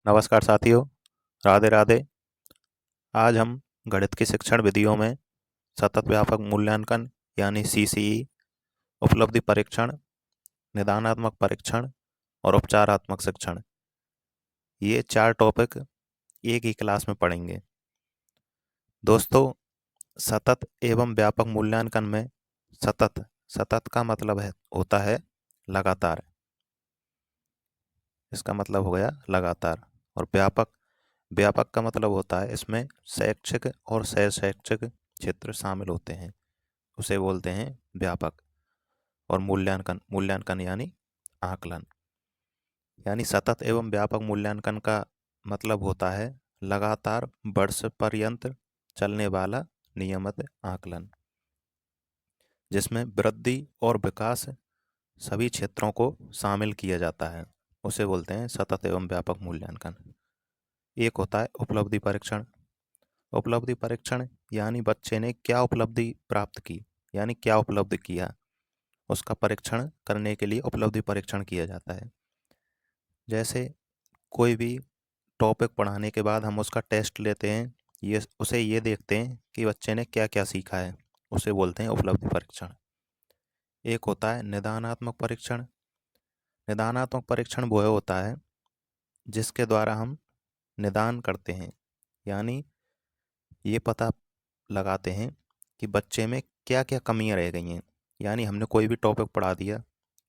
नमस्कार साथियों, राधे राधे। आज हम गणित की शिक्षण विधियों में सतत व्यापक मूल्यांकन यानी सीसीई, उपलब्धि परीक्षण, निदानात्मक परीक्षण और उपचारात्मक शिक्षण, ये 4 टॉपिक एक ही क्लास में पढ़ेंगे। दोस्तों, सतत एवं व्यापक मूल्यांकन में सतत सतत का मतलब होता है लगातार। इसका मतलब हो गया लगातार। और व्यापक व्यापक का मतलब होता है इसमें शैक्षिक और सह शैक्षिक क्षेत्र शामिल होते हैं, उसे बोलते हैं व्यापक। और मूल्यांकन मूल्यांकन यानी आकलन। यानी सतत एवं व्यापक मूल्यांकन का मतलब होता है लगातार वर्ष पर्यंत चलने वाला नियमित आकलन, जिसमें वृद्धि और विकास सभी क्षेत्रों को शामिल किया जाता है, उसे बोलते हैं सतत एवं व्यापक मूल्यांकन। एक होता है उपलब्धि परीक्षण। उपलब्धि परीक्षण यानी बच्चे ने क्या उपलब्धि प्राप्त की, यानी क्या उपलब्धि किया, उसका परीक्षण करने के लिए उपलब्धि परीक्षण किया जाता है। जैसे कोई भी टॉपिक पढ़ाने के बाद हम उसका टेस्ट लेते हैं, ये देखते हैं कि बच्चे ने क्या क्या सीखा है, उसे बोलते हैं उपलब्धि परीक्षण। एक होता है निदानात्मक परीक्षण। निदानात्मक परीक्षण वो होता है जिसके द्वारा हम निदान करते हैं, यानी ये पता लगाते हैं कि बच्चे में क्या क्या कमियां रह गई हैं। यानी हमने कोई भी टॉपिक पढ़ा दिया,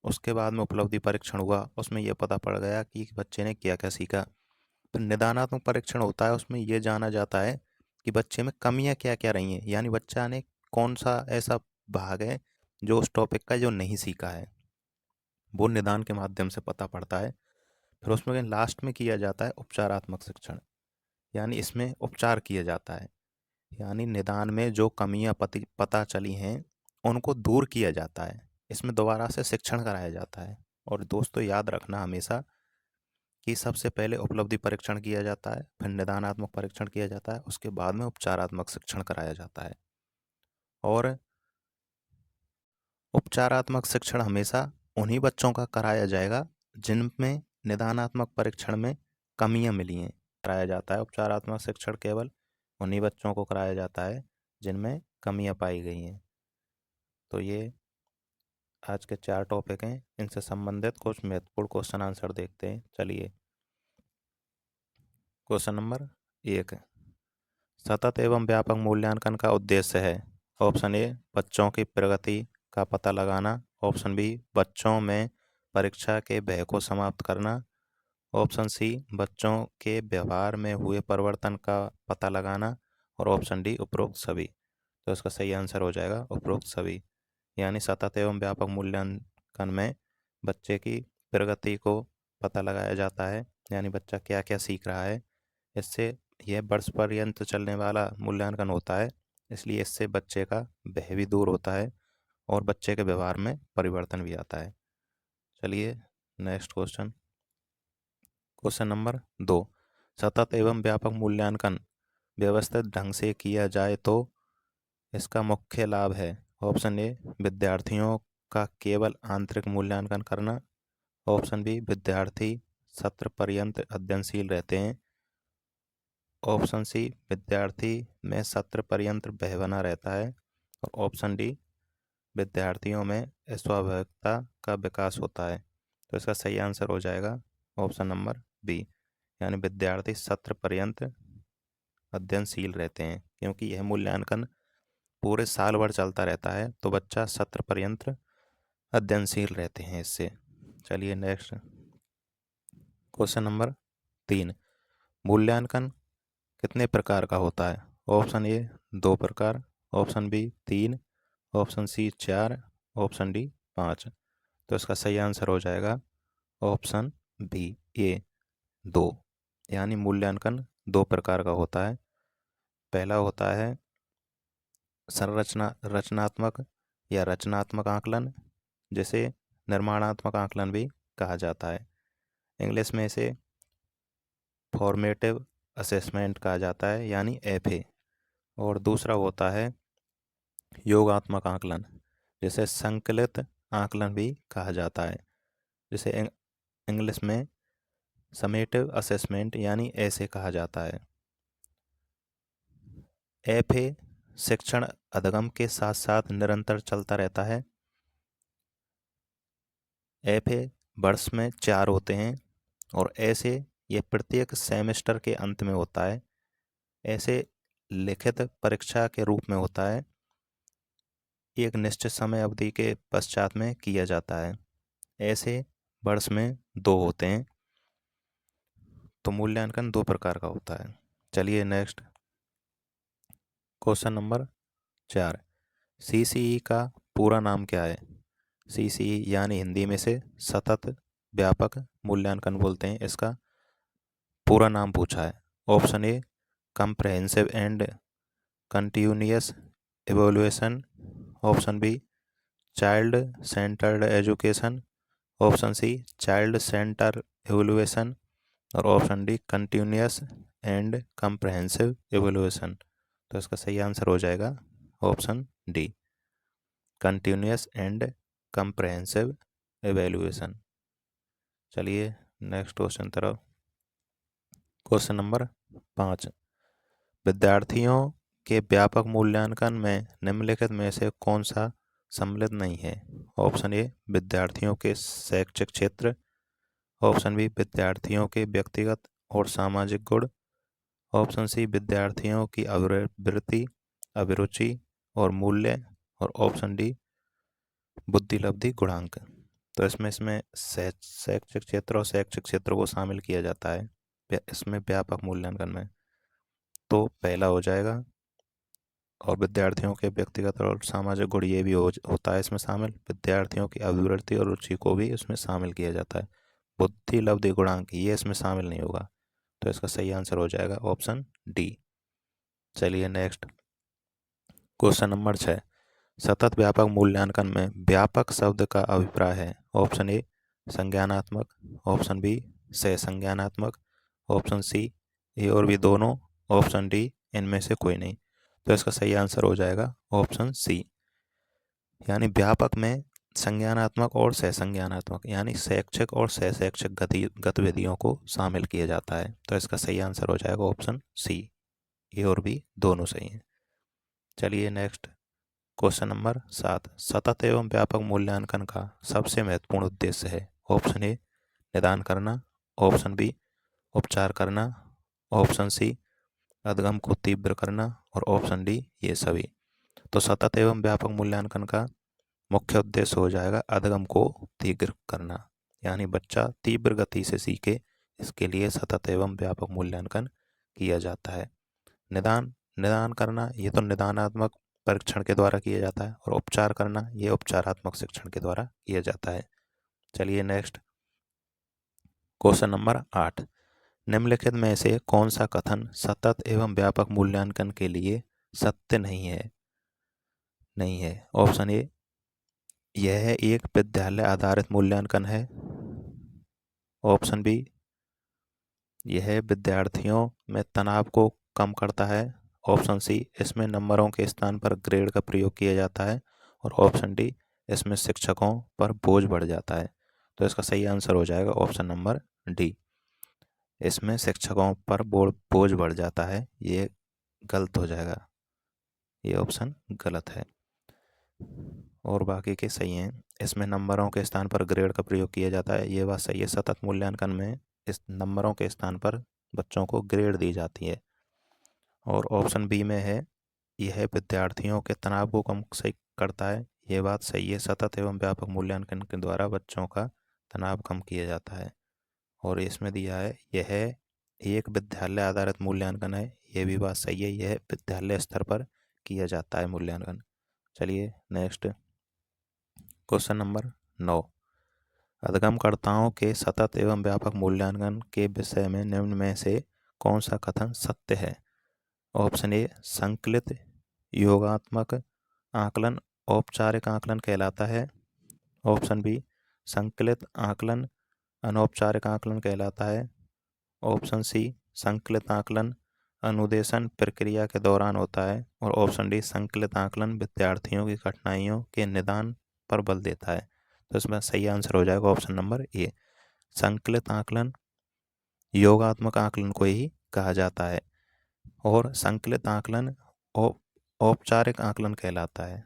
उसके बाद में उपलब्धि परीक्षण हुआ, उसमें यह पता पड़ गया कि बच्चे ने क्या क्या सीखा। तो निदानात्मक परीक्षण होता है, उसमें यह जाना जाता है कि बच्चे में कमियां क्या क्या रही हैं, यानी बच्चा ने कौन सा ऐसा भाग है जो उस टॉपिक का जो नहीं सीखा है, वो निदान के माध्यम से पता पड़ता है। फिर उसमें लास्ट में किया जाता है उपचारात्मक शिक्षण, यानी इसमें उपचार किया जाता है। यानी निदान में जो कमियां पता चली हैं उनको दूर किया जाता है, इसमें दोबारा से शिक्षण कराया जाता है। और दोस्तों, याद रखना हमेशा कि सबसे पहले उपलब्धि परीक्षण किया जाता है, फिर निदानात्मक परीक्षण किया जाता है, उसके बाद में उपचारात्मक शिक्षण कराया जाता है। और उपचारात्मक शिक्षण हमेशा उन्हीं बच्चों का कराया जाएगा जिनमें निदानात्मक परीक्षण में कमियां मिली हैं, कराया जाता है। उपचारात्मक शिक्षण केवल उन्हीं बच्चों को कराया जाता है जिनमें कमियां पाई गई हैं। तो ये आज के 4 टॉपिक हैं, इनसे संबंधित कुछ महत्वपूर्ण क्वेश्चन आंसर देखते हैं। चलिए, क्वेश्चन नंबर 1, सतत एवं व्यापक मूल्यांकन का उद्देश्य है। ऑप्शन ए, बच्चों की प्रगति का पता लगाना। ऑप्शन बी, बच्चों में परीक्षा के भय को समाप्त करना। ऑप्शन सी, बच्चों के व्यवहार में हुए परिवर्तन का पता लगाना। और ऑप्शन डी, उपरोक्त सभी। तो इसका सही आंसर हो जाएगा उपरोक्त सभी। यानी सतत एवं व्यापक मूल्यांकन में बच्चे की प्रगति को पता लगाया जाता है, यानी बच्चा क्या क्या सीख रहा है। इससे यह वर्ष पर्यंत चलने वाला मूल्यांकन होता है, इसलिए इससे बच्चे का भय भी दूर होता है और बच्चे के व्यवहार में परिवर्तन भी आता है। चलिए, नेक्स्ट क्वेश्चन। क्वेश्चन नंबर 2, सतत एवं व्यापक मूल्यांकन व्यवस्थित ढंग से किया जाए तो इसका मुख्य लाभ है। ऑप्शन ए, विद्यार्थियों का केवल आंतरिक मूल्यांकन करना। ऑप्शन बी, विद्यार्थी सत्र पर्यंत अध्ययनशील रहते हैं। ऑप्शन सी, विद्यार्थी में सत्र पर्यंत भय बना रहता है। और ऑप्शन डी, विद्यार्थियों में स्वाभाविकता का विकास होता है। तो इसका सही आंसर हो जाएगा ऑप्शन नंबर बी, यानी विद्यार्थी सत्र पर्यंत अध्ययनशील रहते हैं, क्योंकि यह मूल्यांकन पूरे साल भर चलता रहता है, तो बच्चा सत्र पर्यंत अध्ययनशील रहते हैं इससे। चलिए, नेक्स्ट क्वेश्चन नंबर 3, मूल्यांकन कितने प्रकार का होता है। ऑप्शन ए 2 प्रकार, option B 3, option C 4, option D 5। तो इसका सही आंसर हो जाएगा ऑप्शन बी, ए 2। यानी मूल्यांकन 2 प्रकार का होता है। पहला होता है रचनात्मक या रचनात्मक आकलन, जिसे निर्माणात्मक आकलन भी कहा जाता है। इंग्लिश में इसे फॉर्मेटिव असेसमेंट कहा जाता है, यानी एफए। और दूसरा होता है योगात्मक आकलन, जिसे संकलित आकलन भी कहा जाता है, जिसे इंग्लिश में समेटिव असेसमेंट यानी ऐसे कहा जाता है। एफए शिक्षण अधिगम के साथ साथ निरंतर चलता रहता है। एफए वर्ष में 4 होते हैं और ऐसे ये प्रत्येक सेमेस्टर के अंत में होता है। ऐसे लिखित परीक्षा के रूप में होता है, एक निश्चित समय अवधि के पश्चात में किया जाता है। ऐसे वर्ष में 2 होते हैं। तो मूल्यांकन 2 प्रकार का होता है। चलिए नेक्स्ट क्वेश्चन नंबर 4, सीसीई का पूरा नाम क्या है? सीसीई यानी हिंदी में से सतत व्यापक मूल्यांकन बोलते हैं। इसका पूरा नाम पूछा है। Option A comprehensive and continuous evaluation, option B child centred education, option C child centre evaluation और option D continuous and comprehensive evaluation. तो इसका सही आंसर हो जाएगा option D, continuous and comprehensive evaluation. चलिए नेक्स्ट क्वेश्चन तरफ। Question number 5, विद्यार्थियों के व्यापक मूल्यांकन में निम्नलिखित में से कौन सा सम्मिलित नहीं है? ऑप्शन ए विद्यार्थियों के शैक्षिक क्षेत्र, ऑप्शन बी विद्यार्थियों के व्यक्तिगत और सामाजिक गुण, ऑप्शन सी विद्यार्थियों की आवृत्ति अभिरुचि और मूल्य और ऑप्शन डी बुद्धिलब्धि गुणांक। तो इसमें शैक्षिक क्षेत्र और शैक्षिक क्षेत्र को शामिल किया जाता है इसमें व्यापक मूल्यांकन में। तो पहला हो जाएगा, और विद्यार्थियों के व्यक्तिगत और सामाजिक गुण ये भी होता है इसमें शामिल। विद्यार्थियों की अभिवृत्ति और रुचि को भी इसमें शामिल किया जाता है। बुद्धिलब्धि गुणांक ये इसमें शामिल नहीं होगा। तो इसका सही आंसर हो जाएगा ऑप्शन डी। चलिए नेक्स्ट क्वेश्चन नंबर 6, सतत व्यापक मूल्यांकन में व्यापक शब्द का अभिप्राय है? ऑप्शन ए संज्ञानात्मक, ऑप्शन बी सह संज्ञानात्मक, ऑप्शन सी ए और बी दोनों, ऑप्शन डी इनमें से कोई नहीं। तो इसका सही आंसर हो जाएगा ऑप्शन सी, यानी व्यापक में संज्ञानात्मक और सह संज्ञानात्मक यानी शैक्षिक और सह शैक्षिक गतिविधियों को शामिल किया जाता है। तो इसका सही आंसर हो जाएगा ऑप्शन सी, ए और बी दोनों सही हैं। चलिए नेक्स्ट क्वेश्चन नंबर 7, सतत एवं व्यापक मूल्यांकन का सबसे महत्वपूर्ण उद्देश्य है? ऑप्शन ए निदान करना, ऑप्शन बी उपचार करना, ऑप्शन सी अधिगम को तीव्र करना और ऑप्शन डी ये सभी। तो सतत एवं व्यापक मूल्यांकन का मुख्य उद्देश्य हो जाएगा अधिगम को तीव्र करना, यानी बच्चा तीव्र गति से सीखे, इसके लिए सतत एवं व्यापक मूल्यांकन किया जाता है। निदान करना ये तो निदानात्मक परीक्षण के द्वारा किया जाता है और उपचार करना ये उपचारात्मक शिक्षण के द्वारा किया जाता है। चलिए नेक्स्ट क्वेश्चन नंबर 8, निम्नलिखित में से कौन सा कथन सतत एवं व्यापक मूल्यांकन के लिए सत्य नहीं है? ऑप्शन ए यह एक विद्यालय आधारित मूल्यांकन है, ऑप्शन बी यह विद्यार्थियों में तनाव को कम करता है, ऑप्शन सी इसमें नंबरों के स्थान पर ग्रेड का प्रयोग किया जाता है और ऑप्शन डी इसमें शिक्षकों पर बोझ बढ़ जाता है। तो इसका सही आंसर हो जाएगा ऑप्शन नंबर डी, इसमें शिक्षकों पर बोझ बढ़ जाता है। ये गलत हो जाएगा, ये ऑप्शन गलत है और बाकी के सही हैं। इसमें नंबरों के स्थान पर ग्रेड का प्रयोग किया जाता है, ये बात सही है। सतत मूल्यांकन में इस नंबरों के स्थान पर बच्चों को ग्रेड दी जाती है। और ऑप्शन बी में है यह विद्यार्थियों के तनाव को कम सही करता है, ये बात सही है। सतत एवं व्यापक मूल्यांकन के द्वारा बच्चों का तनाव कम किया जाता है। और इसमें दिया है यह एक विद्यालय आधारित मूल्यांकन है, ये भी बात सही है, यह विद्यालय स्तर पर किया जाता है मूल्यांकन। चलिए नेक्स्ट क्वेश्चन नंबर 9, अधिगमकर्ताओं के सतत एवं व्यापक मूल्यांकन के विषय में निम्न में से कौन सा कथन सत्य है? ऑप्शन ए संकलित योगात्मक आकलन औपचारिक आकलन कहलाता है, ऑप्शन बी संकलित आकलन अनौपचारिक आकलन कहलाता है, ऑप्शन सी संकलित आकलन अनुदेशन प्रक्रिया के दौरान होता है और ऑप्शन डी संकलित आकलन विद्यार्थियों की कठिनाइयों के निदान पर बल देता है। तो इसमें सही आंसर हो जाएगा ऑप्शन नंबर ए, संकलित आकलन योगात्मक आकलन को ही कहा जाता है। और संकलित आकलन औपचारिक आकलन कहलाता है।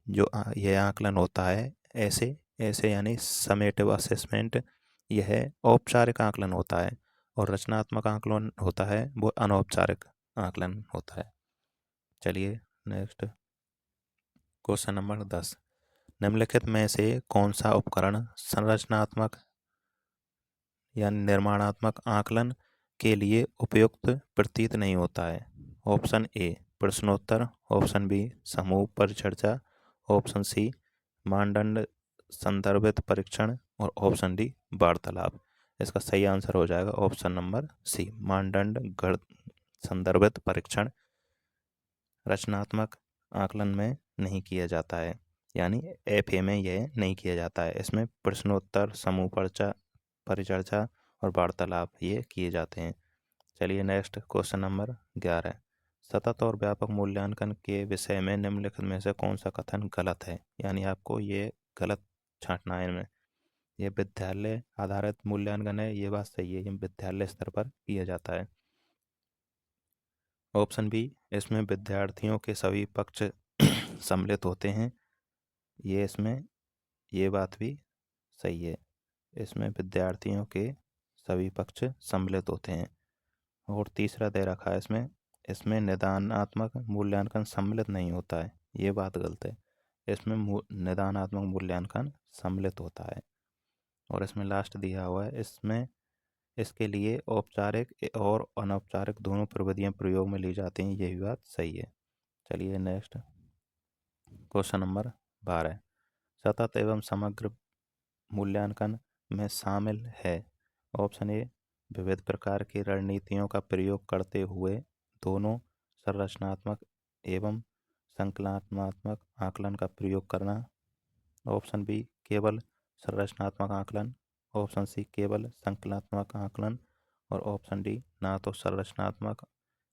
जो यह आकलन होता है ऐसे ऐसे यानी समेटिव असेसमेंट, यह औपचारिक आकलन होता है। और रचनात्मक आकलन होता है वो अनौपचारिक आकलन होता है। चलिए नेक्स्ट क्वेश्चन नंबर 10। निम्नलिखित में से कौन सा उपकरण संरचनात्मक या निर्माणात्मक आकलन के लिए उपयुक्त प्रतीत नहीं होता है? ऑप्शन ए प्रश्नोत्तर, ऑप्शन बी समूह परिचर्चा, ऑप्शन सी मानदंड संदर्भित परीक्षण और ऑप्शन डी वार्तालाप। इसका सही आंसर हो जाएगा ऑप्शन नंबर सी मानदंड संदर्भित परीक्षण रचनात्मक आकलन में नहीं किया जाता है, यानी एफए में यह नहीं किया जाता है। इसमें प्रश्नोत्तर, समूह परिचर्चा और वार्तालाप ये किए जाते हैं। चलिए नेक्स्ट क्वेश्चन नंबर 11। सतत और व्यापक मूल्यांकन के विषय में निम्नलिखित में से कौन सा कथन गलत है? यानी आपको ये गलत छांटना है इनमें। ये विद्यालय आधारित मूल्यांकन है, ये बात सही है, ये विद्यालय स्तर पर किया जाता है। ऑप्शन बी इसमें विद्यार्थियों के सभी पक्ष सम्मिलित होते हैं, ये बात भी सही है। इसमें विद्यार्थियों के सभी पक्ष सम्मिलित होते हैं। और तीसरा दे रखा है इसमें निदानात्मक मूल्यांकन सम्मिलित नहीं होता है, ये बात गलत है। इसमें निदानात्मक मूल्यांकन सम्मिलित होता है। और इसमें लास्ट दिया हुआ है इसके लिए औपचारिक और अनौपचारिक दोनों प्रविधियां प्रयोग में ली जाती हैं, यही बात सही है। चलिए नेक्स्ट क्वेश्चन नंबर 12। सतत एवं समग्र मूल्यांकन में शामिल है। ऑप्शन ए विविध प्रकार की रणनीतियों का प्रयोग करते हुए दोनों संरचनात्मक एवं संकलनात्मक आकलन का प्रयोग करना। ऑप्शन बी केवल संरचनात्मक आकलन, ऑप्शन सी केवल संकलनात्मक आकलन और ऑप्शन डी ना तो संरचनात्मक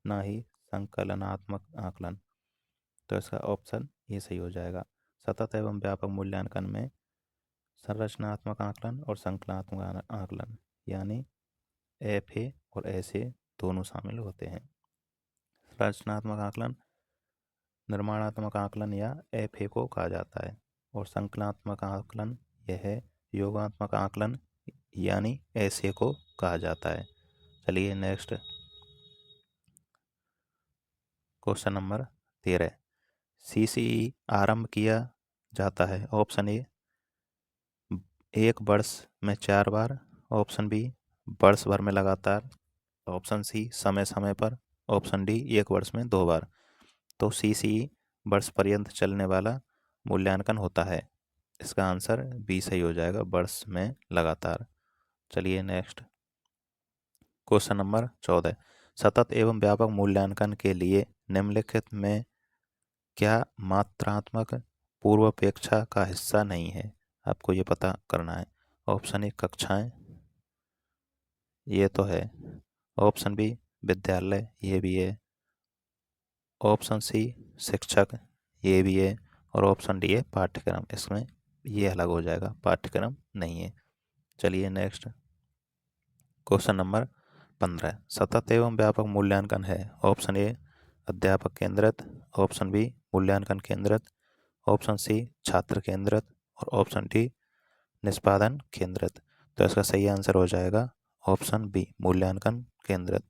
ना ही संकलनात्मक आकलन। तो इसका ऑप्शन ये सही हो जाएगा। सतत एवं व्यापक मूल्यांकन में संरचनात्मक आकलन और संकलनात्मक आकलन यानी एफए और एसए दोनों शामिल होते हैं। संरचनात्मक आकलन निर्माणात्मक आकलन या एफए को कहा जाता है और संकलनात्मक आकलन यह है योगात्मक आकलन यानी एसए को कहा जाता है। चलिए नेक्स्ट क्वेश्चन नंबर 13। सीसीई आरंभ किया जाता है। ऑप्शन ए 1 वर्ष में 4 बार, ऑप्शन बी वर्ष भर में लगातार, ऑप्शन सी समय समय पर, ऑप्शन डी 1 वर्ष में 2 बार। तो सीसीई वर्ष पर्यंत चलने वाला मूल्यांकन होता है। इसका आंसर बी सही हो जाएगा, वर्ष में लगातार। चलिए नेक्स्ट क्वेश्चन नंबर 14। सतत एवं व्यापक मूल्यांकन के लिए निम्नलिखित में क्या मात्रात्मक पूर्वापेक्षा का हिस्सा नहीं है? आपको ये पता करना है। ऑप्शन ए कक्षाएं, ये तो है। ऑप्शन बी विद्यालय, ये भी है। ऑप्शन सी शिक्षक, ये भी है। और ऑप्शन डी है पाठ्यक्रम, इसमें ये अलग हो जाएगा, पाठ्यक्रम नहीं है। चलिए नेक्स्ट क्वेश्चन नंबर 15। सतत एवं व्यापक मूल्यांकन है। ऑप्शन ए अध्यापक केंद्रित, ऑप्शन बी मूल्यांकन केंद्रित, ऑप्शन सी छात्र केंद्रित और ऑप्शन डी निष्पादन केंद्रित। तो इसका सही आंसर हो जाएगा ऑप्शन बी मूल्यांकन केंद्रित।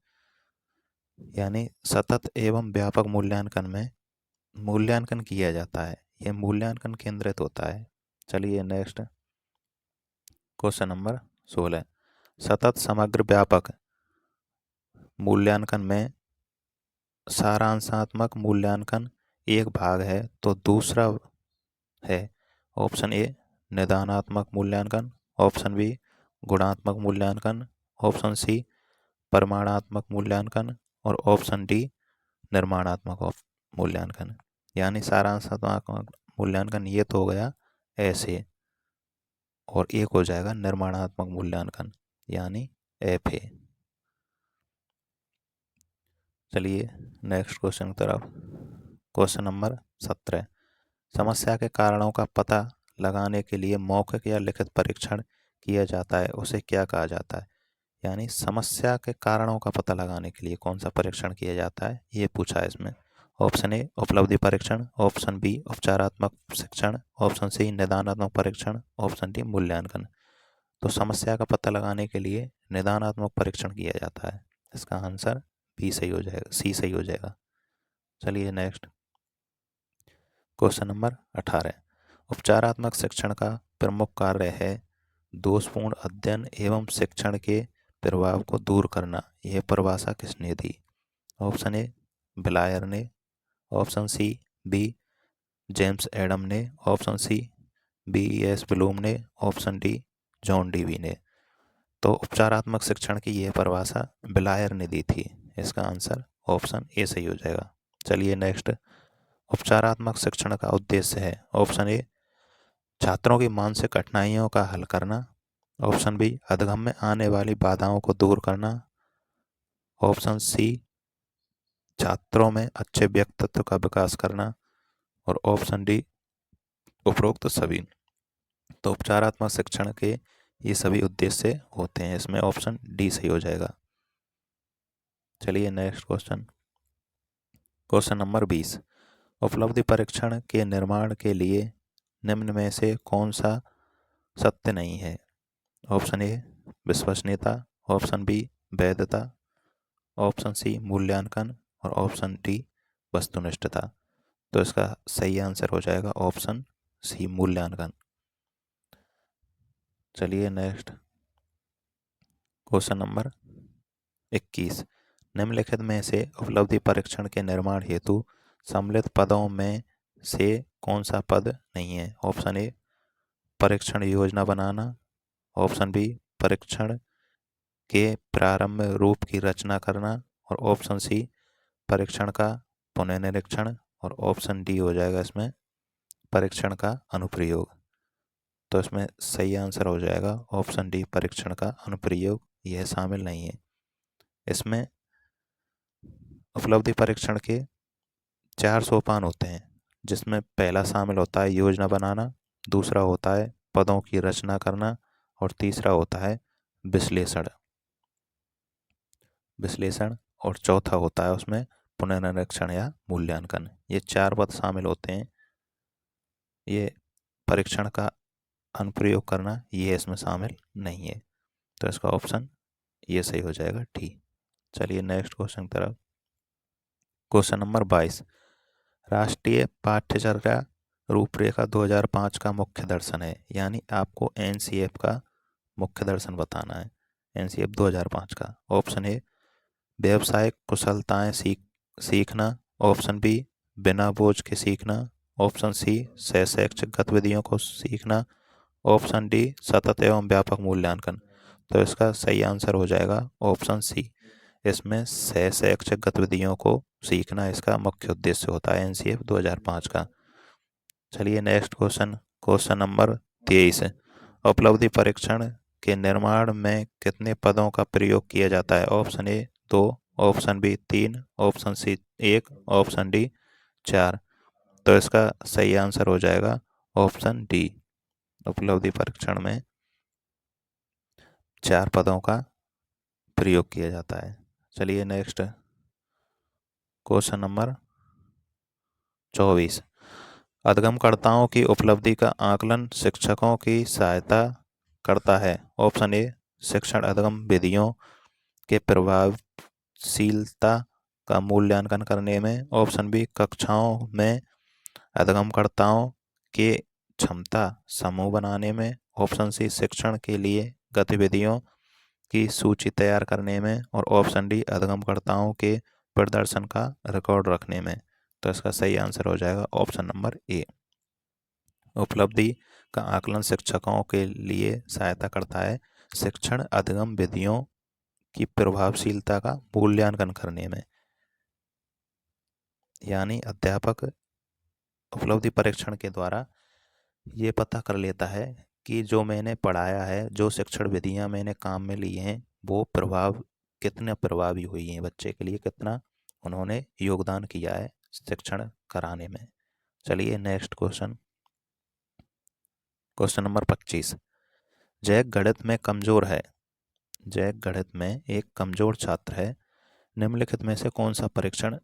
यानी सतत एवं व्यापक मूल्यांकन में मूल्यांकन किया जाता है, यह मूल्यांकन केंद्रित होता है। चलिए नेक्स्ट क्वेश्चन नंबर 16। सतत समग्र व्यापक मूल्यांकन में सारांशात्मक मूल्यांकन एक भाग है तो दूसरा है। ऑप्शन ए निदानात्मक मूल्यांकन, ऑप्शन बी गुणात्मक मूल्यांकन, ऑप्शन सी परिमाणात्मक मूल्यांकन और ऑप्शन डी निर्माणात्मक मूल्यांकन। यानी सारांशात्मक मूल्यांकन ये तो हो गया ऐसे, और एक हो जाएगा निर्माणात्मक मूल्यांकन यानी एफए। चलिए नेक्स्ट क्वेश्चन की तरफ। Question number 17। समस्या के कारणों का पता लगाने के लिए मौखिक या लिखित परीक्षण किया जाता है, उसे क्या कहा जाता है? यानी समस्या के कारणों का पता लगाने के लिए कौन सा परीक्षण किया जाता है, ये पूछा है इसमें। ऑप्शन ए उपलब्धि परीक्षण, ऑप्शन बी उपचारात्मक शिक्षण, ऑप्शन सी निदानात्मक परीक्षण, ऑप्शन डी मूल्यांकन। तो समस्या का पता लगाने के लिए निदानात्मक परीक्षण किया जाता है। इसका आंसर बी सही हो जाएगा, सी सही हो जाएगा। चलिए नेक्स्ट क्वेश्चन नंबर 18। उपचारात्मक शिक्षण का प्रमुख कार्य है दोषपूर्ण अध्ययन एवं शिक्षण के प्रभाव को दूर करना। यह परिभाषा किसने दी? ऑप्शन ए ब्लायर ने, option C B James Adam ने, option C B S Bloom ने, ऑप्शन डी जॉन डीवी ने। तो उपचारात्मक शिक्षण की यह परिभाषा ब्लायर ने दी थी। इसका आंसर ऑप्शन ए सही हो जाएगा। चलिए नेक्स्ट, उपचारात्मक शिक्षण का उद्देश्य है ऑप्शन ए छात्रों की मानसिक कठिनाइयों का हल करना, ऑप्शन बी अधगम में आने वाली बाधाओं को दूर करना, ऑप्शन सी छात्रों में अच्छे व्यक्तित्व का विकास करना, और ऑप्शन डी उपरोक्त सभी। तो उपचारात्मक शिक्षण के ये सभी उद्देश्य होते हैं। इसमें ऑप्शन डी सही हो जाएगा। चलिए नेक्स्ट क्वेश्चन, क्वेश्चन नंबर 20। उपलब्धि परीक्षण के निर्माण के लिए निम्न में से कौन सा सत्य नहीं है? ऑप्शन ए विश्वसनीयता, ऑप्शन बी वैधता, ऑप्शन सी मूल्यांकन, और ऑप्शन डी वस्तुनिष्ठता। तो इसका सही आंसर हो जाएगा ऑप्शन सी मूल्यांकन। चलिए नेक्स्ट क्वेश्चन नंबर 21। निम्नलिखित में से उपलब्धि परीक्षण के निर्माण हेतु सम्मिलित पदों में से कौन सा पद नहीं है? ऑप्शन ए परीक्षण योजना बनाना, ऑप्शन बी परीक्षण के प्रारंभ रूप की रचना करना, और ऑप्शन सी परीक्षण का पुनर्निरीक्षण, और ऑप्शन डी हो जाएगा इसमें परीक्षण का अनुप्रयोग। तो इसमें सही आंसर हो जाएगा ऑप्शन डी परीक्षण का अनुप्रयोग। यह शामिल नहीं है। इसमें उपलब्धि परीक्षण के 4 सोपान होते हैं, जिसमें पहला शामिल होता है योजना बनाना, दूसरा होता है पदों की रचना करना, और तीसरा होता है विश्लेषण, और चौथा होता है उसमें पुनर्निरीक्षण या मूल्यांकन। ये 4 पद शामिल होते हैं। ये परीक्षण का अनुप्रयोग करना ये इसमें शामिल नहीं है। तो इसका ऑप्शन ये सही हो जाएगा डी। चलिए नेक्स्ट क्वेश्चन की तरफ, क्वेश्चन नंबर 22। राष्ट्रीय पाठ्यचर्या रूपरेखा 2005 का मुख्य दर्शन है, यानी आपको एनसीएफ का मुख्य दर्शन बताना है, एनसीएफ 2005 का। ऑप्शन ए व्यावसायिक कुशलताएं सीखना, ऑप्शन बी बिना बोझ के सीखना, ऑप्शन सी शैक्षिक गतिविधियों को सीखना, ऑप्शन डी सतत एवं व्यापक मूल्यांकन। तो इसका सही आंसर हो जाएगा ऑप्शन सी। इसमें शैक्षिक गतिविधियों को सीखना इसका मुख्य उद्देश्य होता है एनसीएफ 2005 का। चलिए नेक्स्ट क्वेश्चन, क्वेश्चन नंबर 23। उपलब्धि परीक्षण के निर्माण में कितने पदों का प्रयोग किया जाता है? Option A 2, option B 3, option C 1, option D 4। तो इसका सही आंसर हो जाएगा ऑप्शन डी। उपलब्धि परीक्षण में 4 पदों का प्रयोग किया जाता है। चलिए नेक्स्ट क्वेश्चन नंबर 24। अधगमकर्ताओं की उपलब्धि का आकलन शिक्षकों की सहायता करता है। ऑप्शन ए शिक्षण अधगम विधियों के प्रभावशीलता का मूल्यांकन करने में, ऑप्शन बी कक्षाओं में अधगमकर्ताओं के क्षमता समूह बनाने में, ऑप्शन सी शिक्षण के लिए गतिविधियों की सूची तैयार करने में, और ऑप्शन डी अधगमकर्ताओं के प्रदर्शन का रिकॉर्ड रखने में। तो इसका सही आंसर हो जाएगा ऑप्शन नंबर ए। उपलब्धि का आकलन शिक्षकों के लिए सहायता करता है शिक्षण अधिगम विधियों की प्रभावशीलता का मूल्यांकन करने में। यानी अध्यापक उपलब्धि परीक्षण के द्वारा ये पता कर लेता है कि जो मैंने पढ़ाया है, जो शिक्षण विधियां मैंने काम में ली हैं, वो कितने प्रभावी हुई हैं, बच्चे के लिए कितना उन्होंने योगदान किया है शिक्षण कराने में। चलिए नेक्स्ट क्वेश्चन, क्वेश्चन नंबर 25। जय गणित में कमजोर है, जैक गणित में एक कमजोर छात्र है। निम्नलिखित में से कौन सा परीक्षण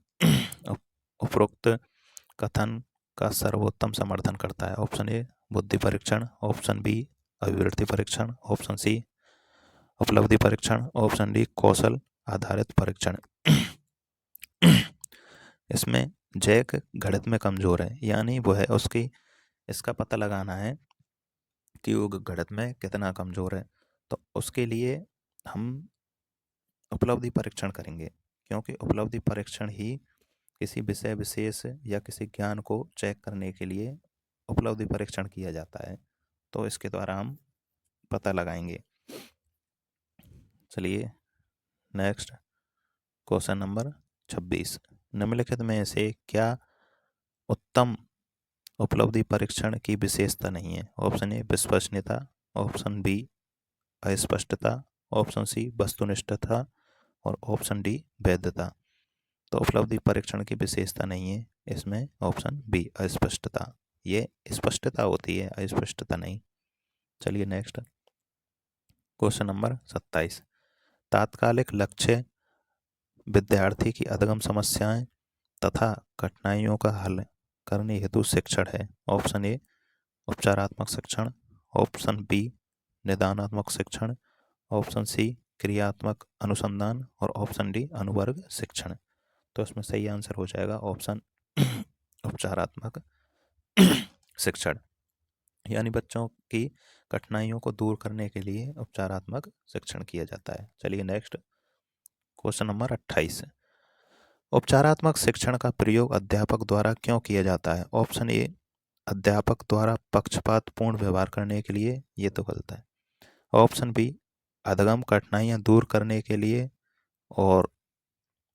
उपरोक्त कथन का सर्वोत्तम समर्थन करता है? ऑप्शन ए बुद्धि परीक्षण, ऑप्शन बी अभिवृद्धि परीक्षण, ऑप्शन सी उपलब्धि परीक्षण, ऑप्शन डी कौशल आधारित परीक्षण। इसमें जैक गणित में कमजोर है, यानी वो है उसकी इसका पता लगाना है कि वो गणित में कितना कमजोर है। तो उसके लिए हम उपलब्धि परीक्षण करेंगे, क्योंकि उपलब्धि परीक्षण ही किसी विषय विशेष या किसी ज्ञान को चेक करने के लिए उपलब्धि परीक्षण किया जाता है। तो इसके द्वारा हम पता लगाएंगे। चलिए नेक्स्ट क्वेश्चन नंबर 26। निम्नलिखित में से क्या उत्तम उपलब्धि परीक्षण की विशेषता नहीं है? ऑप्शन ए विश्वसनीयता, ऑप्शन बी अस्पष्टता, ऑप्शन सी वस्तुनिष्ठता और ऑप्शन डी वैधता। तो उपलब्धि परीक्षण की विशेषता नहीं है इसमें ऑप्शन बी अस्पष्टता। ये स्पष्टता होती है, अस्पष्टता नहीं। चलिए नेक्स्ट क्वेश्चन नंबर 27। तात्कालिक लक्ष्य विद्यार्थी की अधगम समस्याएं तथा कठिनाइयों का हल करने हेतु शिक्षण है। ऑप्शन ए उपचारात्मक शिक्षण, ऑप्शन बी निदानात्मक शिक्षण, ऑप्शन सी क्रियात्मक अनुसंधान और ऑप्शन डी अनुवर्ग शिक्षण। तो इसमें सही आंसर हो जाएगा ऑप्शन उपचारात्मक शिक्षण, यानी बच्चों की कठिनाइयों को दूर करने के लिए उपचारात्मक शिक्षण किया जाता है। चलिए नेक्स्ट क्वेश्चन नंबर 28। उपचारात्मक शिक्षण का प्रयोग अध्यापक द्वारा क्यों किया जाता है? ऑप्शन ए अध्यापक द्वारा पक्षपातपूर्ण व्यवहार करने के लिए, ये तो गलत है। ऑप्शन बी अधगम कठिनाइयां दूर करने के लिए, और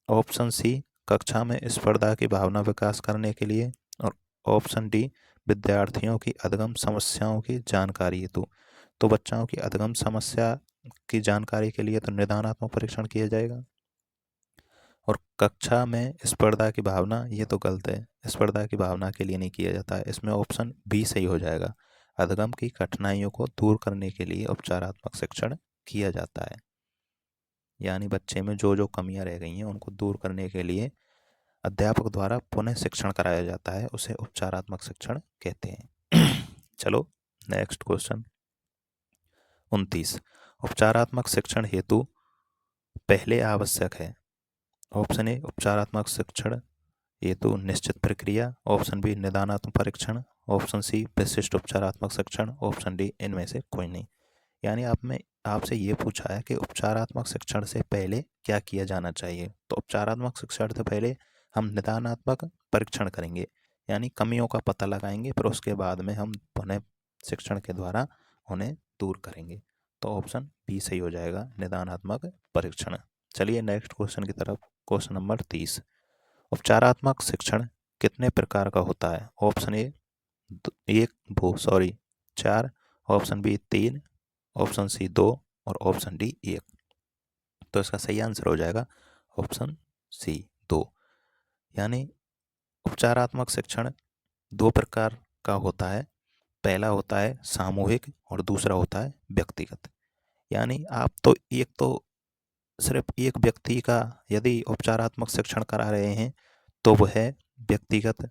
ऑप्शन सी कक्षा में स्पर्धा की भावना विकास करने के लिए, और ऑप्शन डी विद्यार्थियों की अधगम समस्याओं की जानकारी हेतु। तो बच्चों की अधगम समस्या की जानकारी के लिए तो निदानात्मक परीक्षण किया जाएगा, और कक्षा में स्पर्धा की भावना, ये तो गलत है, स्पर्धा की भावना के लिए नहीं किया जाता है। इसमें ऑप्शन बी सही हो जाएगा, अधगम की कठिनाइयों को दूर करने के लिए उपचारात्मक शिक्षण किया जाता है, यानी बच्चे में जो जो कमियां रह गई हैं उनको दूर करने के लिए अध्यापक द्वारा पुनः शिक्षण कराया जाता है, उसे उपचारात्मक शिक्षण कहते हैं। चलो नेक्स्ट क्वेश्चन 29। उपचारात्मक शिक्षण हेतु पहले आवश्यक है। ऑप्शन ए उपचारात्मक शिक्षण हेतु निश्चित प्रक्रिया, ऑप्शन बी निदानात्मक परीक्षण, ऑप्शन सी विशिष्ट उपचारात्मक शिक्षण, ऑप्शन डी इनमें से कोई नहीं। यानी आपसे ये पूछा है कि उपचारात्मक शिक्षण से पहले क्या किया जाना चाहिए। तो उपचारात्मक शिक्षण से पहले हम निदानात्मक परीक्षण करेंगे, यानी कमियों का पता लगाएंगे, फिर उसके बाद में हम पुनः शिक्षण के द्वारा उन्हें दूर करेंगे। तो ऑप्शन बी सही हो जाएगा, निदानात्मक परीक्षण। चलिए नेक्स्ट क्वेश्चन की तरफ। Question number 30। उपचारात्मक शिक्षण कितने प्रकार का होता है? ऑप्शन ए चार, ऑप्शन बी 3, ऑप्शन सी 2 और ऑप्शन डी 1। तो इसका सही आंसर हो जाएगा ऑप्शन सी 2, यानी उपचारात्मक शिक्षण 2 प्रकार का होता है। पहला होता है सामूहिक और दूसरा होता है व्यक्तिगत। यानी आप तो सिर्फ एक व्यक्ति का यदि उपचारात्मक शिक्षण करा रहे हैं तो वह व्यक्तिगत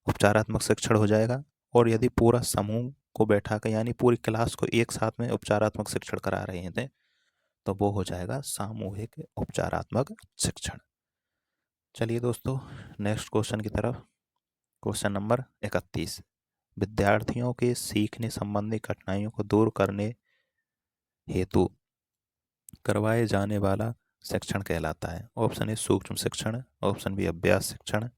उपचारात्मक शिक्षण हो जाएगा, और यदि पूरा समूह को बैठा कर यानी पूरी क्लास को एक साथ में उपचारात्मक शिक्षण करा रहे थे तो वो हो जाएगा सामूहिक उपचारात्मक शिक्षण। चलिए दोस्तों नेक्स्ट क्वेश्चन की तरफ। Question number 31। विद्यार्थियों के सीखने संबंधी कठिनाइयों को दूर करने हेतु करवाए जाने वाला शिक्षण कहलाता है। ऑप्शन ए सूक्ष्म शिक्षण, ऑप्शन बी अभ्यास शिक्षण,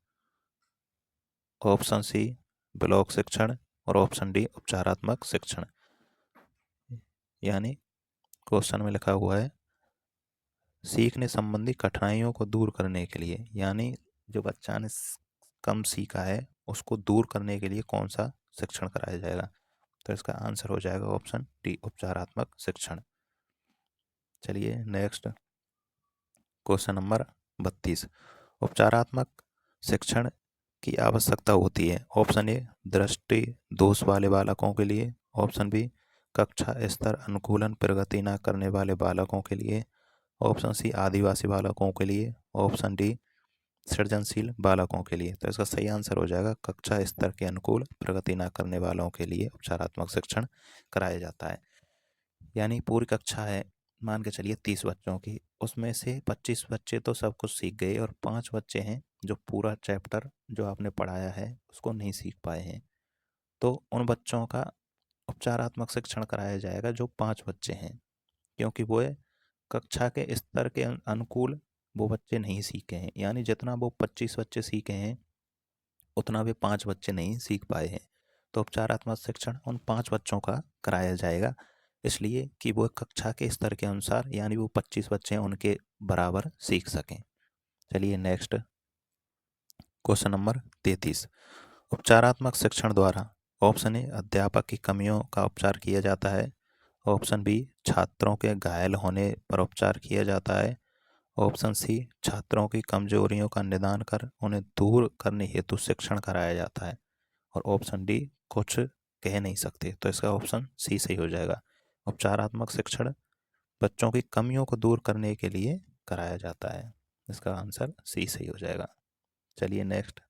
ऑप्शन सी ब्लॉक शिक्षण और ऑप्शन डी उपचारात्मक शिक्षण। यानी क्वेश्चन में लिखा हुआ है सीखने संबंधी कठिनाइयों को दूर करने के लिए, यानी जो बच्चा ने कम सीखा है उसको दूर करने के लिए कौन सा शिक्षण कराया जाएगा। तो इसका आंसर हो जाएगा ऑप्शन डी उपचारात्मक शिक्षण। चलिए नेक्स्ट क्वेश्चन नंबर 32। उपचारात्मक शिक्षण की आवश्यकता होती है। ऑप्शन ए दृष्टि दोष वाले बालकों के लिए, ऑप्शन बी कक्षा स्तर अनुकूलन प्रगति न करने वाले बालकों के लिए, ऑप्शन सी आदिवासी बालकों के लिए, ऑप्शन डी सृजनशील बालकों के लिए। तो इसका सही आंसर हो जाएगा कक्षा स्तर के अनुकूल प्रगति न करने वालों के लिए उपचारात्मक शिक्षण कराया जाता है। यानी पूरी कक्षा है, मान के चलिए 30 बच्चों की, उसमें से 25 बच्चे तो सब कुछ सीख गए और 5 बच्चे हैं जो पूरा चैप्टर जो आपने पढ़ाया है उसको नहीं सीख पाए हैं। तो उन बच्चों का उपचारात्मक शिक्षण कराया जाएगा जो 5 बच्चे हैं, क्योंकि वो कक्षा के स्तर के अनुकूल वो बच्चे नहीं सीखे हैं। यानी जितना वो 25 बच्चे सीखे हैं उतना वे 5 बच्चे नहीं सीख पाए हैं। तो उपचारात्मक शिक्षण उन 5 बच्चों का कराया जाएगा, इसलिए कि वो कक्षा के स्तर के अनुसार, यानी वो 25 बच्चे हैं उनके बराबर सीख सकें। चलिए नेक्स्ट क्वेश्चन नंबर 33। उपचारात्मक शिक्षण द्वारा ऑप्शन ए अध्यापक की कमियों का उपचार किया जाता है, ऑप्शन बी छात्रों के घायल होने पर उपचार किया जाता है, ऑप्शन सी छात्रों की कमजोरियों का निदान कर उन्हें दूर करने हेतु शिक्षण कराया जाता है, और ऑप्शन डी कुछ कह नहीं सकते। तो इसका ऑप्शन सी सही हो जाएगा। उपचारात्मक शिक्षण बच्चों की कमियों को दूर करने के लिए कराया जाता है। इसका आंसर सी सही हो जाएगा। चलिए नेक्स्ट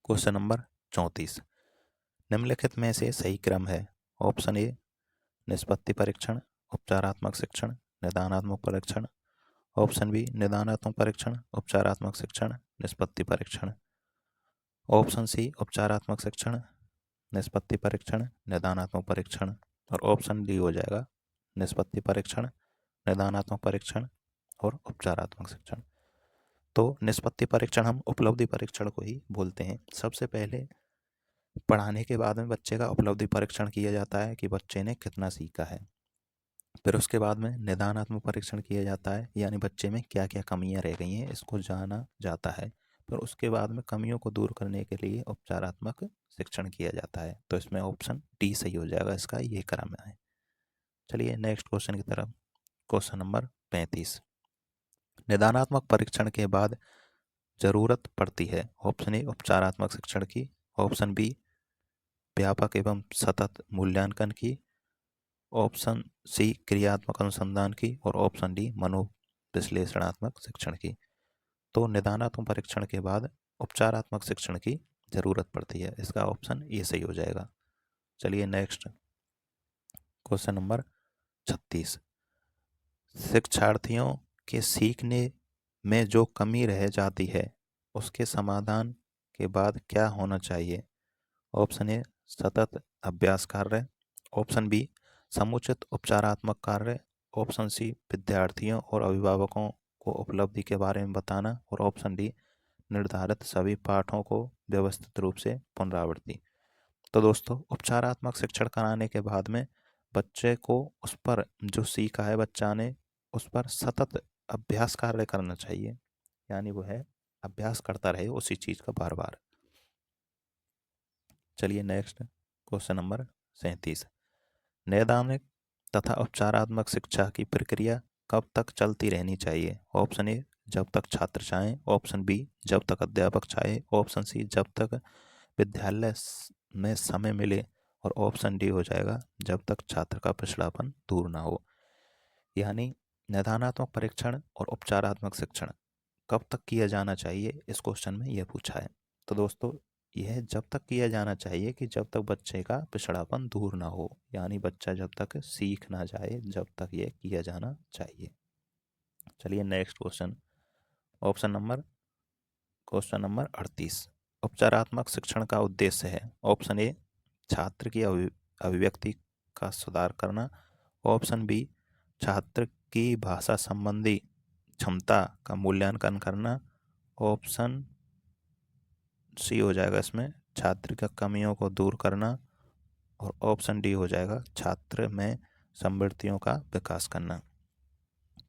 क्वेश्चन नंबर 34। निम्नलिखित में से सही क्रम है। ऑप्शन ए निष्पत्ति परीक्षण, उपचारात्मक शिक्षण, निदानात्मक परीक्षण, ऑप्शन बी निदानात्मक परीक्षण, उपचारात्मक शिक्षण, निष्पत्ति परीक्षण, ऑप्शन सी उपचारात्मक शिक्षण, निष्पत्ति परीक्षण, निदानात्मक परीक्षण, और ऑप्शन डी हो जाएगा निष्पत्ति परीक्षण, निदानात्मक परीक्षण और उपचारात्मक शिक्षण। तो निष्पत्ति परीक्षण हम उपलब्धि परीक्षण को ही बोलते हैं। सबसे पहले पढ़ाने के बाद में बच्चे का उपलब्धि परीक्षण किया जाता है कि बच्चे ने कितना सीखा है। फिर उसके बाद में निदानात्मक परीक्षण किया जाता है, यानी बच्चे में क्या क्या कमियां रह गई हैं इसको जाना जाता है। फिर उसके बाद में कमियों को दूर करने के लिए उपचारात्मक शिक्षण किया जाता है। तो इसमें ऑप्शन डी सही हो जाएगा, इसका ये क्रम है। चलिए नेक्स्ट क्वेश्चन की तरफ। Question number 35। निदानात्मक परीक्षण के बाद जरूरत पड़ती है। ऑप्शन ए उपचारात्मक शिक्षण की, ऑप्शन बी व्यापक एवं सतत मूल्यांकन की, ऑप्शन सी क्रियात्मक अनुसंधान की, और ऑप्शन डी मनोविश्लेषणात्मक शिक्षण की। तो निदानात्मक परीक्षण के बाद उपचारात्मक शिक्षण की जरूरत पड़ती है, इसका ऑप्शन ए सही हो जाएगा। चलिए नेक्स्ट क्वेश्चन नंबर 36। शिक्षार्थियों के सीखने में जो कमी रह जाती है उसके समाधान के बाद क्या होना चाहिए। ऑप्शन ए सतत अभ्यास कार्य, ऑप्शन बी समुचित उपचारात्मक कार्य, ऑप्शन सी विद्यार्थियों और अभिभावकों को उपलब्धि के बारे में बताना, और ऑप्शन डी निर्धारित सभी पाठों को व्यवस्थित रूप से पुनरावृत्ति। तो दोस्तों उपचारात्मक शिक्षण कराने के बाद में बच्चे को उस पर जो सीखा है बच्चा ने उस पर सतत अभ्यास कार्य करना चाहिए, यानी वो है अभ्यास करता रहे उसी चीज का बार बार। चलिए नेक्स्ट क्वेश्चन नंबर 37। नैदानिक तथा उपचारात्मक शिक्षा की प्रक्रिया कब तक चलती रहनी चाहिए। ऑप्शन ए जब तक छात्र चाहें, ऑप्शन बी जब तक अध्यापक चाहे, ऑप्शन सी जब तक विद्यालय में समय मिले, और ऑप्शन डी हो जाएगा जब तक छात्र का पिछड़ापन दूर ना हो। यानी निदानात्मक परीक्षण और उपचारात्मक शिक्षण कब तक किया जाना चाहिए, इस क्वेश्चन में यह पूछा है। तो दोस्तों यह जब तक किया जाना चाहिए कि जब तक बच्चे का पिछड़ापन दूर ना हो, यानी बच्चा जब तक सीख ना जाए जब तक ये किया जाना चाहिए। चलिए नेक्स्ट क्वेश्चन क्वेश्चन नंबर 38। उपचारात्मक शिक्षण का उद्देश्य है। ऑप्शन ए छात्र की अभिव्यक्ति का सुधार करना, ऑप्शन बी छात्र की भाषा संबंधी क्षमता का मूल्यांकन करना, ऑप्शन सी हो जाएगा इसमें छात्र की कमियों को दूर करना, और ऑप्शन डी हो जाएगा छात्र में समृद्धियों का विकास करना।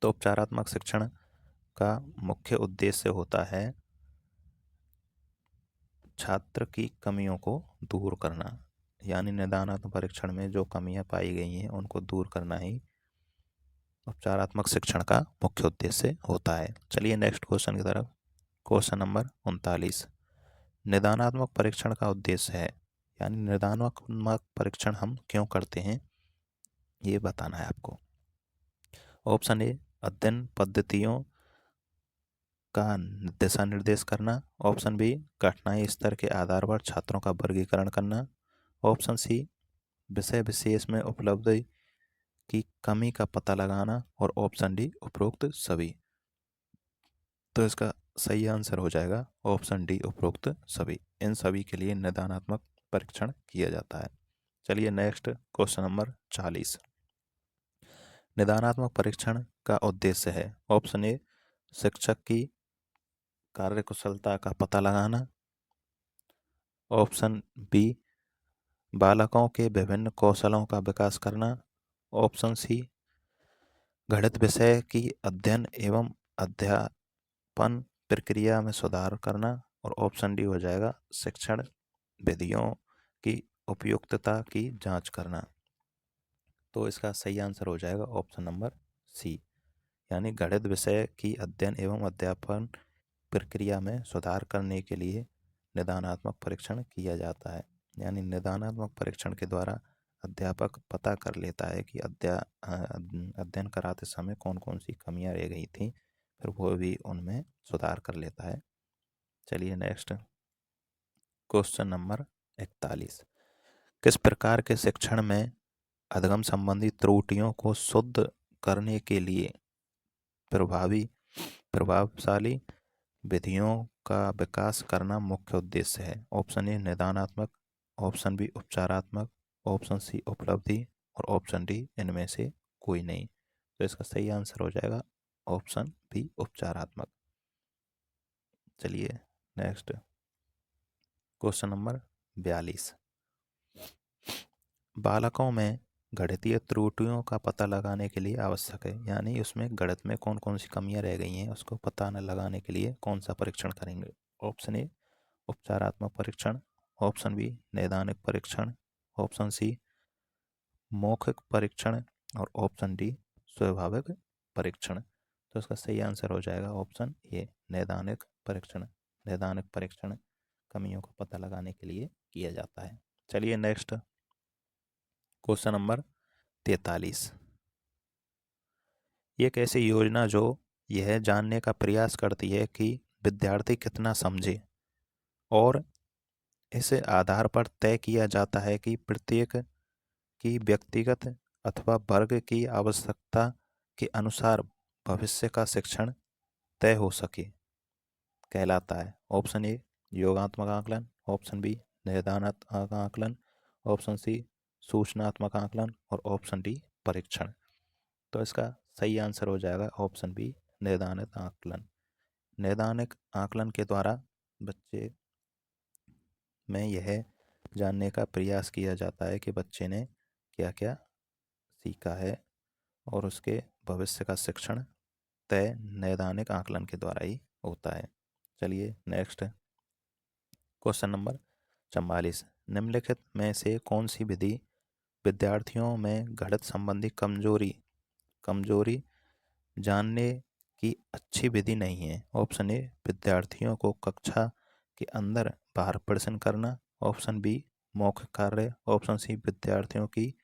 तो उपचारात्मक शिक्षण का मुख्य उद्देश्य होता है छात्र की कमियों को दूर करना, यानी निदानात्मक परीक्षण में जो कमियां पाई गई हैं उनको दूर करना ही उपचारात्मक शिक्षण का मुख्य उद्देश्य होता है। चलिए नेक्स्ट क्वेश्चन की तरफ। Question number 39। निदानात्मक परीक्षण का उद्देश्य है, यानी निदानात्मक परीक्षण हम क्यों करते हैं। ये बताना है आपको। ऑप्शन ए, अध्ययन पद्धतियों का दिशा निर्देश करना। ऑप्शन बी, कठिनाई स्तर के आधार पर छात्रों का वर्गीकरण करना। ऑप्शन सी, विषय विशेष में उपलब्धि की कमी का पता लगाना। और ऑप्शन डी, उपरोक्त सभी। तो इसका सही आंसर हो जाएगा ऑप्शन डी, उपरोक्त सभी। इन सभी के लिए निदानात्मक परीक्षण किया जाता है। चलिए नेक्स्ट, क्वेश्चन नंबर 40। निदानात्मक परीक्षण का उद्देश्य है। ऑप्शन ए, शिक्षक की कार्यकुशलता का पता लगाना। ऑप्शन बी, बालकों के विभिन्न कौशलों का विकास करना। ऑप्शन सी, गणित विषय की अध्ययन एवं अध्यापन प्रक्रिया में सुधार करना। और ऑप्शन डी हो जाएगा, शिक्षण विधियों की उपयुक्तता की जांच करना। तो इसका सही आंसर हो जाएगा ऑप्शन नंबर सी, यानी गणित विषय की अध्ययन एवं अध्यापन प्रक्रिया में सुधार करने के लिए निदानात्मक परीक्षण किया जाता है। यानी निदानात्मक परीक्षण के द्वारा अध्यापक पता कर लेता है कि अध्ययन कराते समय कौन कौन सी कमियां रह गई थी, फिर वो भी उनमें सुधार कर लेता है। चलिए नेक्स्ट, क्वेश्चन नंबर 41। किस प्रकार के शिक्षण में अधिगम संबंधी त्रुटियों को शुद्ध करने के लिए प्रभावशाली विधियों का विकास करना मुख्य उद्देश्य है। ऑप्शन ए, निदानात्मक। ऑप्शन बी, उपचारात्मक। ऑप्शन सी, उपलब्धि। और ऑप्शन डी, इनमें से कोई नहीं। तो इसका सही आंसर हो जाएगा ऑप्शन बी, उपचारात्मक। चलिए नेक्स्ट, क्वेश्चन नंबर 42। बालकों में गणितीय त्रुटियों का पता लगाने के लिए आवश्यक है, यानी उसमें गणित में कौन कौन सी कमियां रह गई हैं उसको पता न लगाने के लिए कौन सा परीक्षण करेंगे। ऑप्शन ए, उपचारात्मक परीक्षण। ऑप्शन बी, नैदानिक परीक्षण। ऑप्शन सी, मौखिक परीक्षण। और ऑप्शन डी, स्वाभाविक परीक्षण। तो इसका सही आंसर हो जाएगा ऑप्शन ए, नैदानिक परीक्षण। नैदानिक परीक्षण कमियों का पता लगाने के लिए किया जाता है। चलिए नेक्स्ट, क्वेश्चन नंबर 43। एक ऐसी योजना जो यह जानने का प्रयास करती है कि विद्यार्थी कितना समझे, और इस आधार पर तय किया जाता है कि प्रत्येक की व्यक्तिगत अथवा वर्ग की आवश्यकता के अनुसार भविष्य का शिक्षण तय हो सके, कहलाता है। ऑप्शन ए, योगात्मक आकलन। ऑप्शन बी, निदानात्मक आकलन। ऑप्शन सी, सूचनात्मक आकलन। और ऑप्शन डी, परीक्षण। तो इसका सही आंसर हो जाएगा ऑप्शन बी, नैदानिक आकलन। नैदानिक आकलन के द्वारा बच्चे में यह जानने का प्रयास किया जाता है कि बच्चे ने क्या क्या सीखा है, और उसके भविष्य का शिक्षण तय नैदानिक आकलन के द्वारा ही होता है। चलिए नेक्स्ट, क्वेश्चन नंबर 44। निम्नलिखित में से कौन सी विधि विद्यार्थियों में गणित संबंधी कमजोरी जानने की अच्छी विधि नहीं है। ऑप्शन ए, विद्यार्थियों को कक्षा के अंदर बाहर प्रश्न करना। ऑप्शन बी, मौखिक कार्य। ऑप्शन सी, विद्यार्थियों की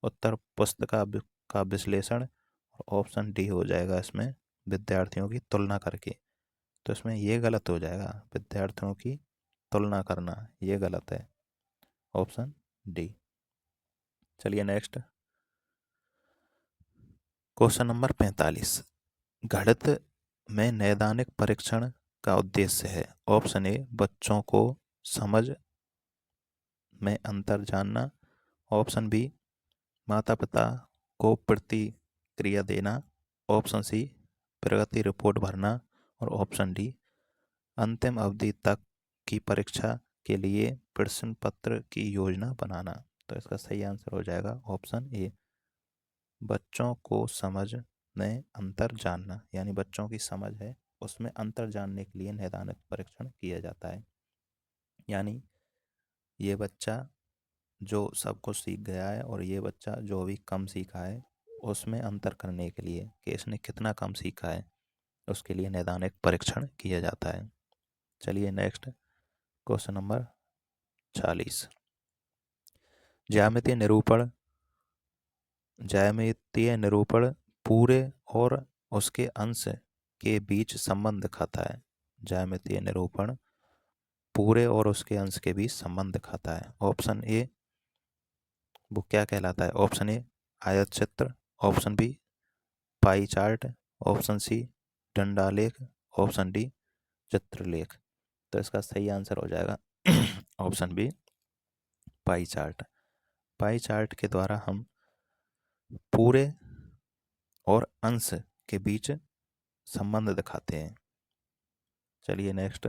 उत्तर पुस्तिका का विश्लेषण। और ऑप्शन डी हो जाएगा इसमें विद्यार्थियों की तुलना करके। तो इसमें ये गलत हो जाएगा, विद्यार्थियों की तुलना करना ये गलत है, ऑप्शन डी। चलिए नेक्स्ट, क्वेश्चन नंबर 45। गणित में नैदानिक परीक्षण का उद्देश्य है। ऑप्शन ए, बच्चों को समझ में अंतर जानना। ऑप्शन बी, माता पिता को प्रतिक्रिया देना। ऑप्शन सी, प्रगति रिपोर्ट भरना। और ऑप्शन डी, अंतिम अवधि तक की परीक्षा के लिए प्रश्न पत्र की योजना बनाना। तो इसका सही आंसर हो जाएगा ऑप्शन ए, बच्चों को समझ में अंतर जानना, यानी बच्चों की समझ है उसमें अंतर जानने के लिए नैदानिक परीक्षण किया जाता है। यानी ये बच्चा जो सब कुछ सीख गया है और ये बच्चा जो अभी कम सीखा है, उसमें अंतर करने के लिए कि इसने कितना कम सीखा है, उसके लिए नैदानिक परीक्षण किया जाता है। चलिए नेक्स्ट, क्वेश्चन नंबर 46। ज्यामितीय निरूपण ज्यामितीय निरूपण पूरे और उसके अंश के बीच संबंध दिखाता है। ज्यामितीय निरूपण पूरे और उसके अंश के बीच संबंध दिखाता है। ऑप्शन ए वो क्या कहलाता है? ऑप्शन ए आयत चित्र, option B pie chart, option C डंडालेख, ऑप्शन डी चित्रलेख। तो इसका सही आंसर हो जाएगा option B pie chart. Pie chart के द्वारा हम पूरे और अंश के बीच संबंध दिखाते हैं। चलिए नेक्स्ट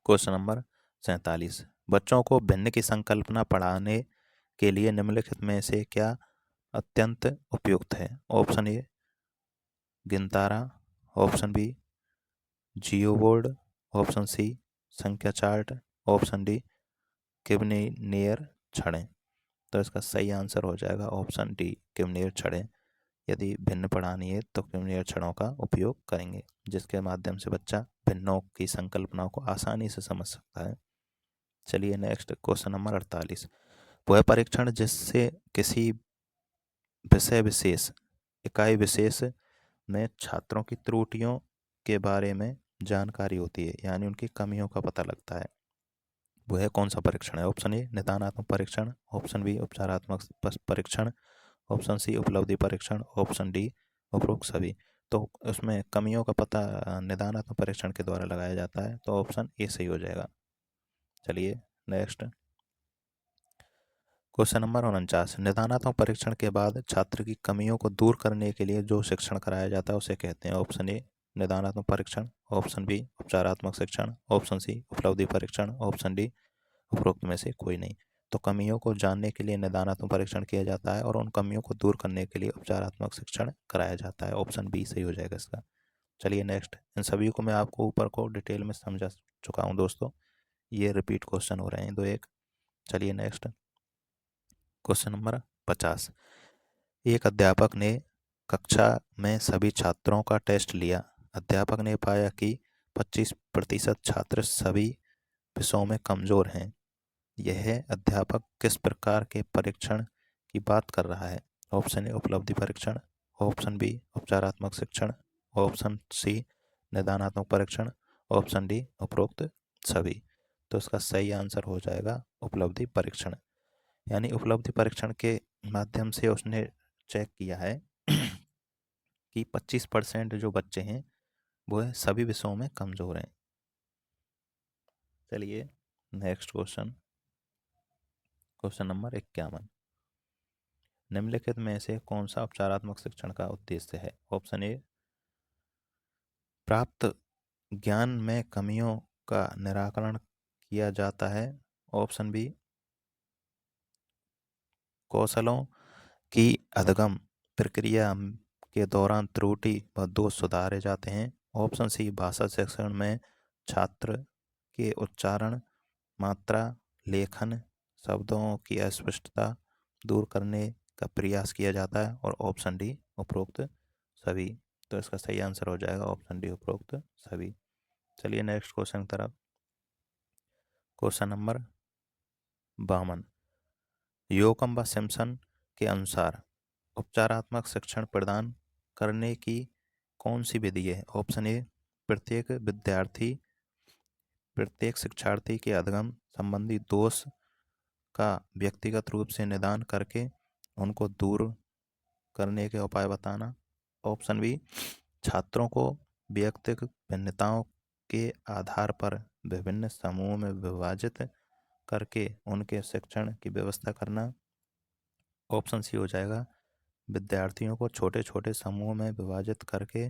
क्वेश्चन नंबर 47। बच्चों को भिन्न की संकल्पना पढ़ाने के लिए निम्नलिखित में से क्या अत्यंत उपयुक्त है? ऑप्शन ए गिनतारा, option B geo board, option C संख्या चार्ट, ऑप्शन डी किबनेयर छड़ें। तो इसका सही आंसर हो जाएगा ऑप्शन डी किबनेयर छड़ें। यदि भिन्न पढ़ानी है तो किबनेयर छड़ों का उपयोग करेंगे, जिसके माध्यम से बच्चा भिन्नों की संकल्पनाओं को आसानी से समझ सकता है। चलिए नेक्स्ट क्वेश्चन नंबर 48। वह परीक्षण जिससे किसी विषय विशेष इकाई विशेष में छात्रों की त्रुटियों के बारे में जानकारी होती है, यानी उनकी कमियों का पता लगता है, वह कौन सा परीक्षण है? ऑप्शन ए निदानात्मक परीक्षण, ऑप्शन बी उपचारात्मक परीक्षण, ऑप्शन सी उपलब्धि परीक्षण, ऑप्शन डी उपरोक्त सभी। तो उसमें कमियों का पता निदानात्मक परीक्षण के द्वारा लगाया जाता है, तो ऑप्शन ए सही हो जाएगा। चलिए नेक्स्ट क्वेश्चन नंबर 49। निदानात्मक परीक्षण के बाद छात्र की कमियों को दूर करने के लिए जो शिक्षण कराया जाता है उसे कहते हैं। ऑप्शन ए निदानात्मक परीक्षण, ऑप्शन बी उपचारात्मक शिक्षण, ऑप्शन सी उपलब्धि परीक्षण, ऑप्शन डी उपरोक्त में से कोई नहीं। तो कमियों को जानने के लिए निदानात्मक परीक्षण किया जाता है और उन कमियों को दूर करने के लिए उपचारात्मक शिक्षण कराया जाता है। ऑप्शन बी सही हो जाएगा इसका। चलिए नेक्स्ट, इन सभी को मैं आपको ऊपर को डिटेल में समझा चुका हूँ दोस्तों, ये रिपीट क्वेश्चन हो रहे हैं दो एक। चलिए नेक्स्ट क्वेश्चन नंबर 50। एक अध्यापक ने कक्षा में सभी छात्रों का टेस्ट लिया। अध्यापक ने पाया कि 25% छात्र सभी विषयों में कमजोर हैं। यह अध्यापक किस प्रकार के परीक्षण की बात कर रहा है? ऑप्शन ए उपलब्धि परीक्षण, ऑप्शन बी उपचारात्मक शिक्षण, ऑप्शन सी निदानात्मक परीक्षण, ऑप्शन डी उपरोक्त सभी। तो इसका सही आंसर हो जाएगा उपलब्धि परीक्षण। यानी उपलब्धि परीक्षण के माध्यम से उसने चेक किया है कि 25% जो बच्चे हैं वो सभी विषयों में कमजोर हैं। चलिए नेक्स्ट क्वेश्चन, क्वेश्चन नंबर 51। निम्नलिखित में से कौन सा उपचारात्मक शिक्षण का उद्देश्य है? ऑप्शन ए प्राप्त ज्ञान में कमियों का निराकरण किया जाता है, ऑप्शन बी कौशलों की अधिगम प्रक्रिया के दौरान त्रुटि व दोष सुधारे जाते हैं, ऑप्शन सी भाषा शिक्षण में छात्र के उच्चारण, मात्रा, लेखन, शब्दों की अस्पष्टता दूर करने का प्रयास किया जाता है, और ऑप्शन डी उपरोक्त सभी। तो इसका सही आंसर हो जाएगा ऑप्शन डी उपरोक्त सभी। चलिए नेक्स्ट क्वेश्चन की तरफ। Question number 52। योकम व सिम्पसन के अनुसार उपचारात्मक शिक्षण प्रदान करने की कौन सी विधि है? ऑप्शन ए प्रत्येक शिक्षार्थी के अधिगम संबंधी दोष का व्यक्तिगत रूप से निदान करके उनको दूर करने के उपाय बताना, ऑप्शन बी छात्रों को व्यक्तिगत भिन्नताओं के आधार पर विभिन्न समूहों में विभाजित करके उनके शिक्षण की व्यवस्था करना, ऑप्शन सी हो जाएगा विद्यार्थियों को छोटे छोटे समूहों में विभाजित करके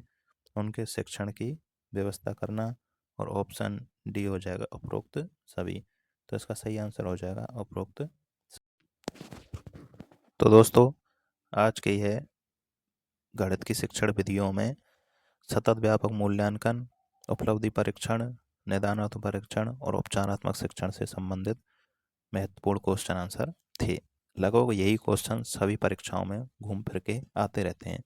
उनके शिक्षण की व्यवस्था करना, और ऑप्शन डी हो जाएगा उपरोक्त सभी। तो इसका सही आंसर हो जाएगा उपरोक्त। तो दोस्तों आज की है गणित की शिक्षण विधियों में सतत व्यापक मूल्यांकन, उपलब्धि परीक्षण, निदानात्मक परीक्षण और उपचारात्मक शिक्षण से संबंधित महत्वपूर्ण क्वेश्चन आंसर थे। लगभग यही क्वेश्चन सभी परीक्षाओं में घूम फिर के आते रहते हैं।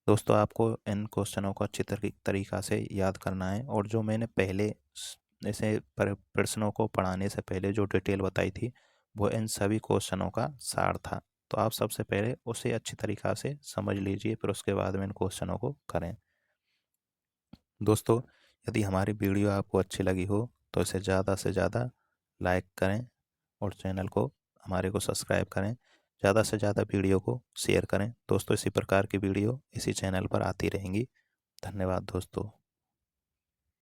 दोस्तों आपको इन क्वेश्चनों को अच्छी तरीका से याद करना है, और जो मैंने पहले ऐसे प्रश्नों को पढ़ाने से पहले जो डिटेल बताई थी वो इन सभी क्वेश्चनों का सार था। तो आप सबसे पहले उसे अच्छी तरीक़ा से समझ लीजिए, फिर उसके बाद में इन क्वेश्चनों को करें। दोस्तों, यदि हमारी वीडियो आपको अच्छी लगी हो तो इसे ज़्यादा से ज़्यादा लाइक करें और चैनल को हमारे को सब्सक्राइब करें। ज़्यादा से ज़्यादा वीडियो को शेयर करें। दोस्तों, इसी प्रकार की वीडियो इसी चैनल पर आती रहेंगी। धन्यवाद दोस्तों।